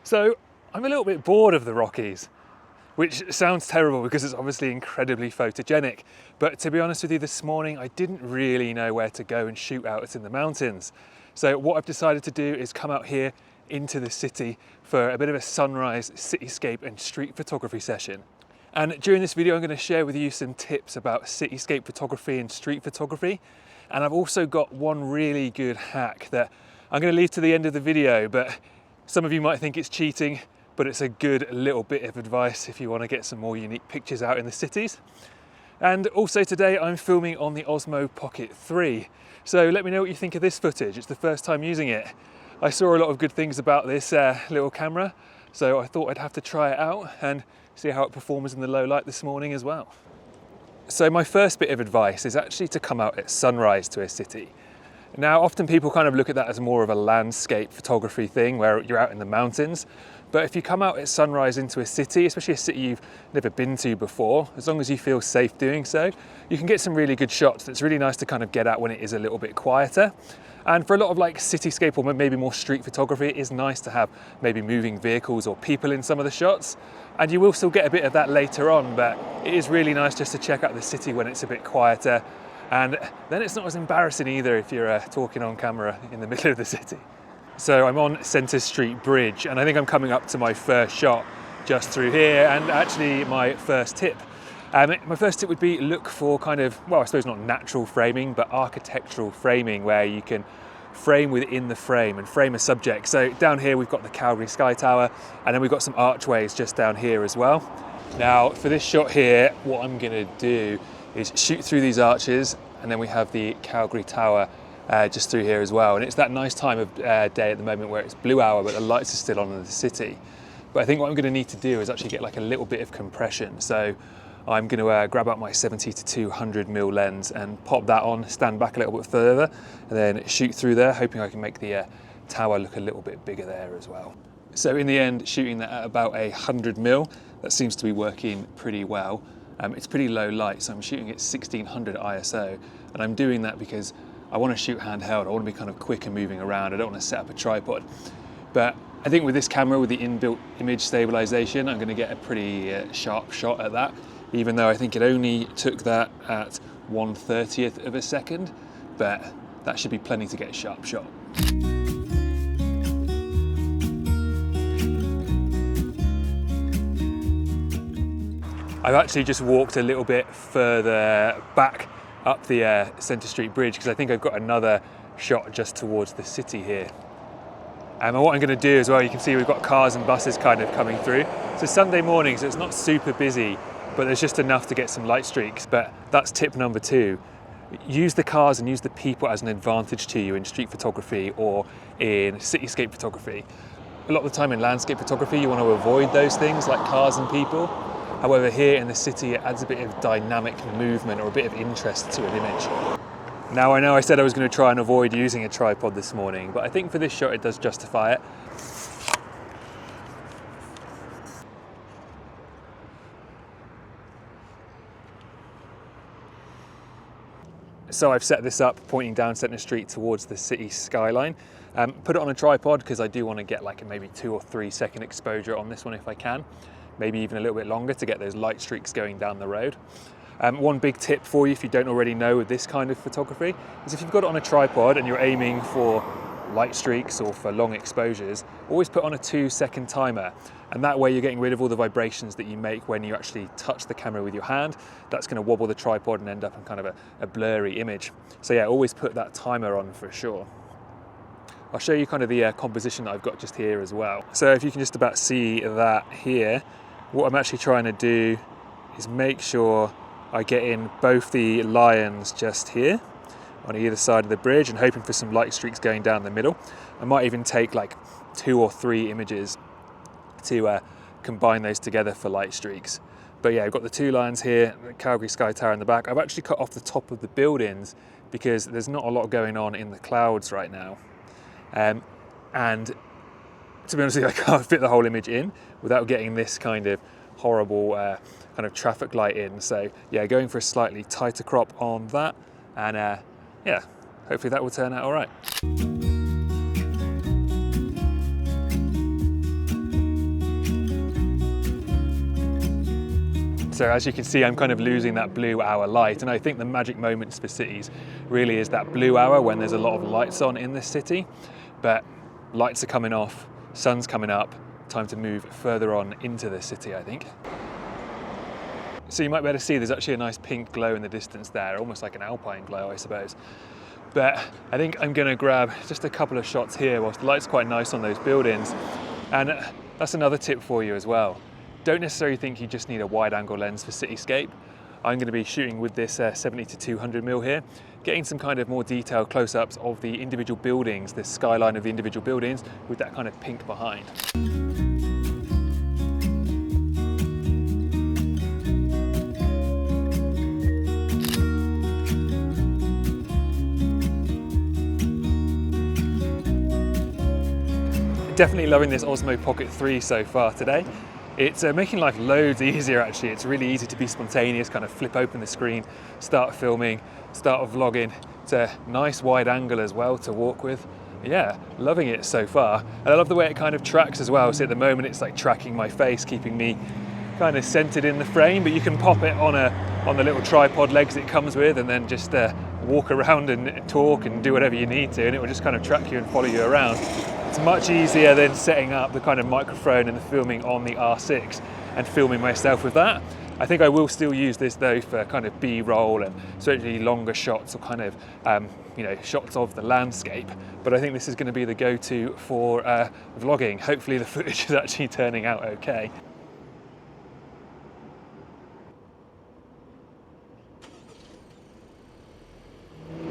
So I'm a little bit bored of the Rockies, which sounds terrible because it's obviously incredibly photogenic. But to be honest with you, this morning I didn't really know where to go and shoot out. It's in the mountains. So what I've decided to do is come out here into the city for a bit of a sunrise, cityscape and street photography session. And during this video, I'm going to share with you some tips about cityscape photography and street photography. And I've also got one really good hack that I'm going to leave to the end of the video, but some of you might think it's cheating, but it's a good little bit of advice if you want to get some more unique pictures out in the cities. And also today I'm filming on the Osmo Pocket 3. So let me know what you think of this footage. It's the first time using it. I saw a lot of good things about this little camera, so I thought I'd have to try it out and see how it performs in the low light this morning as well. So my first bit of advice is actually to come out at sunrise to a city. Now, often people kind of look at that as more of a landscape photography thing where you're out in the mountains. But if you come out at sunrise into a city, especially a city you've never been to before, as long as you feel safe doing so, you can get some really good shots. It's really nice to kind of get out when it is a little bit quieter. And for a lot of like cityscape or maybe more street photography, it is nice to have maybe moving vehicles or people in some of the shots. And you will still get a bit of that later on, but it is really nice just to check out the city when it's a bit quieter. And then it's not as embarrassing either if you're talking on camera in the middle of the city. So I'm on Centre Street Bridge, and I think I'm coming up to my first shot just through here, and actually my first tip. My first tip would be look for kind of, well, I suppose not natural framing, but architectural framing where you can frame within the frame and frame a subject. So down here we've got the Calgary Sky Tower, and then we've got some archways just down here as well. Now for this shot here, what I'm gonna do is shoot through these arches, and then we have the Calgary Tower just through here as well. And it's that nice time of day at the moment where it's blue hour, but the lights are still on in the city. But I think what I'm gonna need to do is actually get like a little bit of compression. So I'm gonna grab out my 70 to 200mm lens and pop that on, stand back a little bit further, and then shoot through there, hoping I can make the tower look a little bit bigger there as well. So in the end, shooting that at about 100mm, that seems to be working pretty well. It's pretty low light, so I'm shooting at 1600 ISO, and I'm doing that because I want to shoot handheld. I want to be kind of quick and moving around. I don't want to set up a tripod. But I think with this camera, with the inbuilt image stabilization, I'm going to get a pretty sharp shot at that, even though I think it only took that at 1/30th of a second, but that should be plenty to get a sharp shot. I've actually just walked a little bit further back up the Centre Street Bridge because I think I've got another shot just towards the city here. And what I'm going to do as well, you can see we've got cars and buses kind of coming through. So Sunday morning, so it's not super busy, but there's just enough to get some light streaks. But that's tip number 2. Use the cars and use the people as an advantage to you in street photography or in cityscape photography. A lot of the time in landscape photography, you want to avoid those things like cars and people. However, here in the city, it adds a bit of dynamic movement or a bit of interest to an image. Now, I know I said I was going to try and avoid using a tripod this morning, but I think for this shot, it does justify it. So I've set this up pointing down Centre Street towards the city skyline. Put it on a tripod because I do want to get like a maybe 2 or 3 second exposure on this one if I can. Maybe even a little bit longer to get those light streaks going down the road. One big tip for you if you don't already know with this kind of photography is if you've got it on a tripod and you're aiming for light streaks or for long exposures, always put on a 2-second timer. And that way you're getting rid of all the vibrations that you make when you actually touch the camera with your hand. That's going to wobble the tripod and end up in kind of a blurry image. So yeah, always put that timer on for sure. I'll show you kind of the composition that I've got just here as well. So if you can just about see that here, what I'm actually trying to do is make sure I get in both the lions just here on either side of the bridge and hoping for some light streaks going down the middle. I might even take like 2 or 3 images to combine those together for light streaks. But yeah, I've got the 2 lions here, the Calgary Sky Tower in the back. I've actually cut off the top of the buildings because there's not a lot going on in the clouds right now. And to be honest with you, I can't fit the whole image in without getting this kind of horrible kind of traffic light in. So yeah, going for a slightly tighter crop on that, and yeah, hopefully that will turn out all right. So as you can see, I'm kind of losing that blue hour light, and I think the magic moments for cities really is that blue hour when there's a lot of lights on in this city, but lights are coming off, sun's coming up, time to move further on into the city, I think. So you might be able to see there's actually a nice pink glow in the distance there, almost like an alpine glow, I suppose. But I think I'm going to grab just a couple of shots here whilst the light's quite nice on those buildings. And that's another tip for you as well. Don't necessarily think you just need a wide angle lens for cityscape. I'm going to be shooting with this 70 to 200mm here, getting some kind of more detailed close-ups of the individual buildings, the skyline of the individual buildings with that kind of pink behind. Definitely loving this Osmo Pocket 3 so far today. It's making life loads easier actually. It's really easy to be spontaneous, kind of flip open the screen, start filming, start vlogging. It's a nice wide angle as well to walk with. Yeah, loving it so far. And I love the way it kind of tracks as well. So at the moment it's like tracking my face, keeping me kind of centered in the frame, but you can pop it on the little tripod legs it comes with and then just walk around and talk and do whatever you need to, and it will just kind of track you and follow you around. It's much easier than setting up the kind of microphone and the filming on the R6 and filming myself with that. I think I will still use this though for kind of B-roll and certainly longer shots or kind of shots of the landscape. But I think this is going to be the go-to for vlogging. Hopefully the footage is actually turning out okay.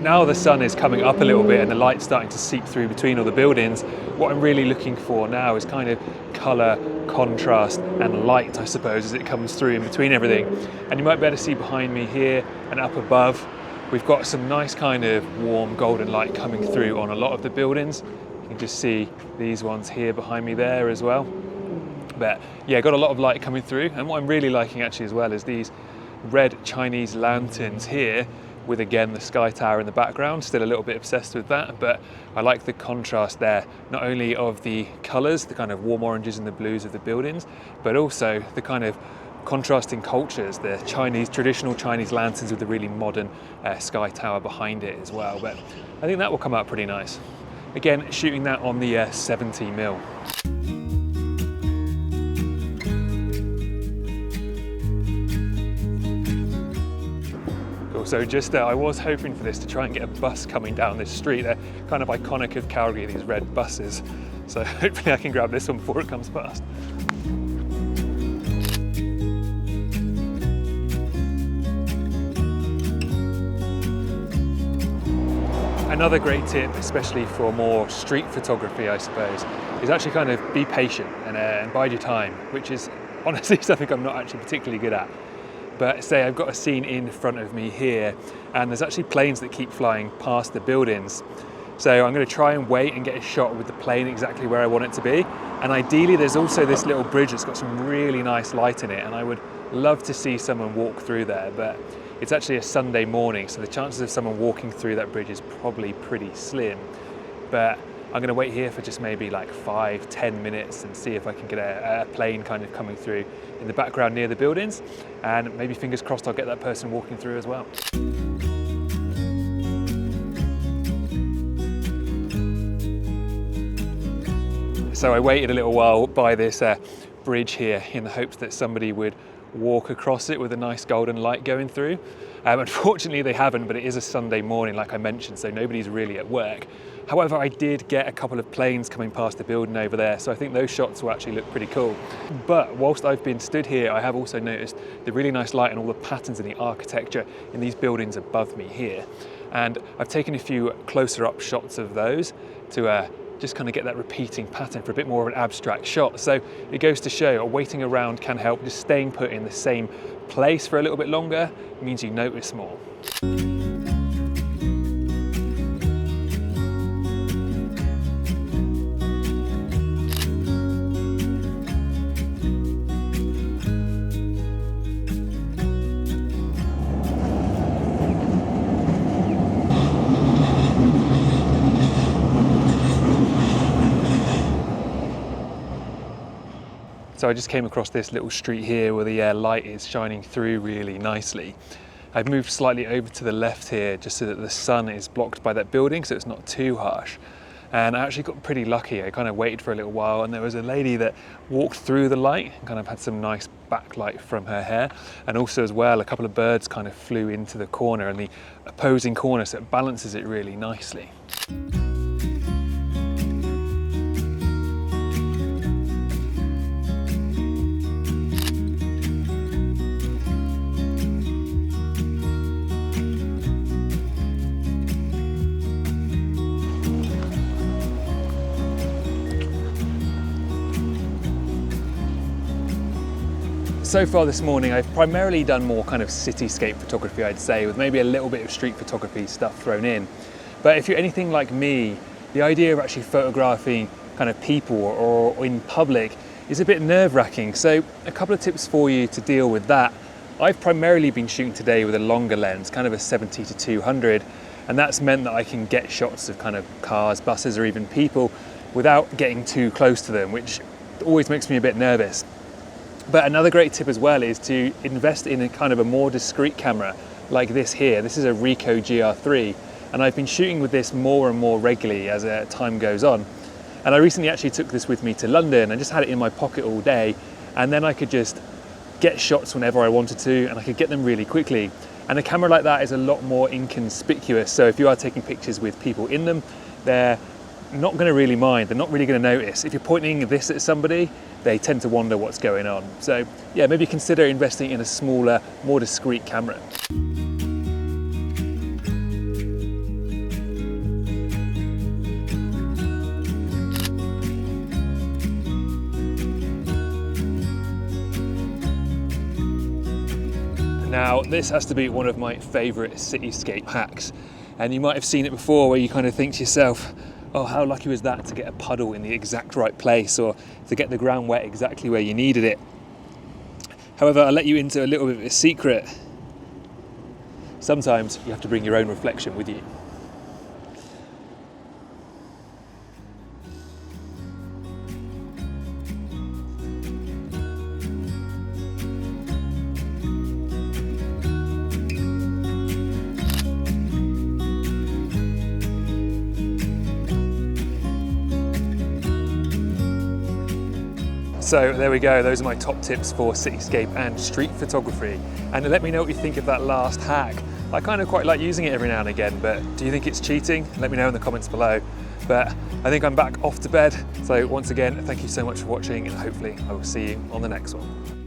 Now the sun is coming up a little bit and the light's starting to seep through between all the buildings. What I'm really looking for now is kind of colour, contrast and light, I suppose, as it comes through in between everything. And you might be able to see behind me here and up above, we've got some nice kind of warm golden light coming through on a lot of the buildings. You can just see these ones here behind me there as well. But yeah, got a lot of light coming through. And what I'm really liking actually as well is these red Chinese lanterns here, with again the sky tower in the background. Still a little bit obsessed with that, but I like the contrast there, not only of the colours, the kind of warm oranges and the blues of the buildings, but also the kind of contrasting cultures, the traditional Chinese lanterns with the really modern sky tower behind it as well. But I think that will come out pretty nice. Again, shooting that on the 70mm. So just I was hoping for this to try and get a bus coming down this street. They're kind of iconic of Calgary, these red buses. So hopefully I can grab this one before it comes past. Another great tip, especially for more street photography, I suppose, is actually kind of be patient and bide your time, which is honestly something I'm not actually particularly good at. But say I've got a scene in front of me here and there's actually planes that keep flying past the buildings. So I'm going to try and wait and get a shot with the plane exactly where I want it to be. And ideally there's also this little bridge that's got some really nice light in it, and I would love to see someone walk through there, but it's actually a Sunday morning, so the chances of someone walking through that bridge is probably pretty slim. But I'm going to wait here for just maybe like 5-10 minutes and see if I can get a plane kind of coming through in the background near the buildings, and maybe fingers crossed I'll get that person walking through as well. So I waited a little while by this bridge here in the hopes that somebody would walk across it with a nice golden light going through. Unfortunately they haven't, but it is a Sunday morning like I mentioned, so nobody's really at work. However, I did get a couple of planes coming past the building over there, so I think those shots will actually look pretty cool. But whilst I've been stood here, I have also noticed the really nice light and all the patterns in the architecture in these buildings above me here. And I've taken a few closer up shots of those to just kind of get that repeating pattern for a bit more of an abstract shot. So it goes to show waiting around can help. Just staying put in the same place for a little bit longer means you notice more. So I just came across this little street here where the light is shining through really nicely. I've moved slightly over to the left here just so that the sun is blocked by that building so it's not too harsh. And I actually got pretty lucky. I kind of waited for a little while and there was a lady that walked through the light and kind of had some nice backlight from her hair. And also as well, a couple of birds kind of flew into the corner and the opposing corner, so it balances it really nicely. So far this morning, I've primarily done more kind of cityscape photography, I'd say, with maybe a little bit of street photography stuff thrown in. But if you're anything like me, the idea of actually photographing kind of people or in public is a bit nerve-wracking. So a couple of tips for you to deal with that. I've primarily been shooting today with a longer lens, kind of a 70 to 200, and that's meant that I can get shots of kind of cars, buses, or even people without getting too close to them, which always makes me a bit nervous. But another great tip as well is to invest in a kind of a more discreet camera like this here. This is a Ricoh GR3, and I've been shooting with this more and more regularly as time goes on. And I recently actually took this with me to London and just had it in my pocket all day, and then I could just get shots whenever I wanted to, and I could get them really quickly. And a camera like that is a lot more inconspicuous, so if you are taking pictures with people in them, they're not going to really mind, they're not really going to notice. If you're pointing this at somebody, they tend to wonder what's going on. So yeah, maybe consider investing in a smaller, more discreet camera. Now, this has to be one of my favorite cityscape hacks. And you might have seen it before where you kind of think to yourself, oh, how lucky was that to get a puddle in the exact right place or to get the ground wet exactly where you needed it. However, I'll let you into a little bit of a secret. Sometimes you have to bring your own reflection with you. So there we go, those are my top tips for cityscape and street photography. And let me know what you think of that last hack. I kind of quite like using it every now and again, but do you think it's cheating? Let me know in the comments below. But I think I'm back off to bed. So once again, thank you so much for watching, and hopefully I will see you on the next one.